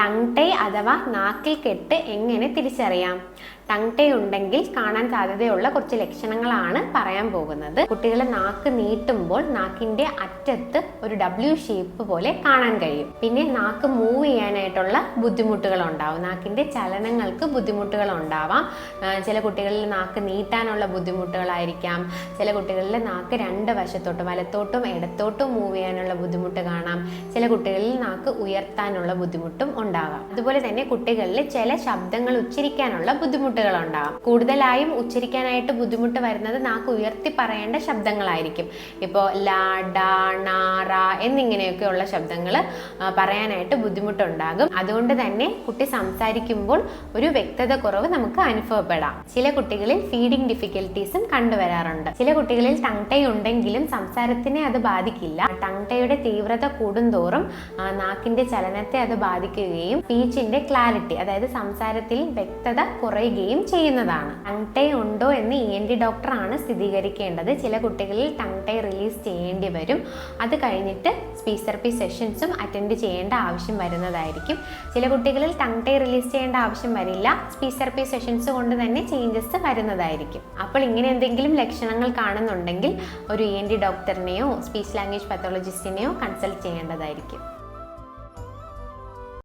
Tongue tie അഥവാ നാക്കിൽ കെട്ട് എങ്ങനെ തിരിച്ചറിയാം? ടങ് ടൈ ഉണ്ടെങ്കിൽ കാണാൻ സാധ്യതയുള്ള കുറച്ച് ലക്ഷണങ്ങളാണ് പറയാൻ പോകുന്നത്. കുട്ടികൾ നാക്ക് നീട്ടുമ്പോൾ നാക്കിന്റെ അറ്റത്ത് ഒരു W ഷേപ്പ് പോലെ കാണാൻ കഴിയും. പിന്നെ നാക്ക് മൂവ് ചെയ്യാനായിട്ടുള്ള ബുദ്ധിമുട്ടുകൾ ഉണ്ടാവും. നാക്കിന്റെ ചലനങ്ങൾക്ക് ബുദ്ധിമുട്ടുകൾ ഉണ്ടാവാം. ചില കുട്ടികളിൽ നാക്ക് നീട്ടാനുള്ള ബുദ്ധിമുട്ടുകളായിരിക്കാം. ചില കുട്ടികളിൽ നാക്ക് രണ്ട് വശത്തോട്ടും വലത്തോട്ടും ഇടത്തോട്ടും മൂവ് ചെയ്യാനുള്ള ബുദ്ധിമുട്ട് കാണാം. ചില കുട്ടികളിൽ നാക്ക് ഉയർത്താനുള്ള ബുദ്ധിമുട്ടും ഉണ്ടാകാം. അതുപോലെ തന്നെ കുട്ടികളിൽ ചില ശബ്ദങ്ങൾ ഉച്ചരിക്കാനുള്ള ബുദ്ധിമുട്ടുകൾ ഉണ്ടാകും. കൂടുതലായും ഉച്ചരിക്കാനായിട്ട് ബുദ്ധിമുട്ട് വരുന്നത് നാക്ക് ഉയർത്തി പറയേണ്ട ശബ്ദങ്ങളായിരിക്കും. ഇപ്പോൾ ലാ, ഡ, ണ, റ എന്നിങ്ങനെയൊക്കെയുള്ള ശബ്ദങ്ങൾ പറയാനായിട്ട് ബുദ്ധിമുട്ടുണ്ടാകും. അതുകൊണ്ട് തന്നെ കുട്ടി സംസാരിക്കുമ്പോൾ ഒരു വ്യക്തത കുറവ് നമുക്ക് അനുഭവപ്പെടാം. ചില കുട്ടികളിൽ ഫീഡിംഗ് ഡിഫിക്കൽട്ടീസും കണ്ടുവരാറുണ്ട്. ചില കുട്ടികളിൽ ടങ് ടൈ ഉണ്ടെങ്കിലും സംസാരത്തിനെ അത് ബാധിക്കില്ല. ടങ് ടൈയുടെ തീവ്രത കൂടുന്തോറും നാക്കിന്റെ ചലനത്തെ അത് ബാധിക്കുകയും സ്പീച്ചിന്റെ ക്ലാരിറ്റി, അതായത് സംസാരത്തിൽ വ്യക്തത കുറയുകയും ചെയ്യുന്നതാണ്. ടങ് ടൈ ഉണ്ടോ എന്ന് ENT ഡോക്ടറാണ് സ്ഥിരീകരിക്കേണ്ടത്. ചില കുട്ടികളിൽ ടങ് ടൈ റിലീസ് ചെയ്യേണ്ടി വരും. അത് കഴിഞ്ഞിട്ട് സ്പീച്ച് തെറപ്പി സെഷൻസും അറ്റൻഡ് ചെയ്യേണ്ട ആവശ്യം വരുന്നതായിരിക്കും. ചില കുട്ടികളിൽ ടങ് ടൈ റിലീസ് ചെയ്യേണ്ട ആവശ്യം വരില്ല. സ്പീച്ച് തെറപ്പി സെഷൻസ് കൊണ്ട് തന്നെ ചേഞ്ചസ് വരുന്നതായിരിക്കും. അപ്പോൾ ഇങ്ങനെ എന്തെങ്കിലും ലക്ഷണങ്ങൾ കാണുന്നുണ്ടെങ്കിൽ ഒരു ENT ഡോക്ടറിനെയോ സ്പീച്ച് ലാംഗ്വേജ് പത്തോളജിസ്റ്റിനെയോ കൺസൾട്ട് ചെയ്യേണ്ടതായിരിക്കും.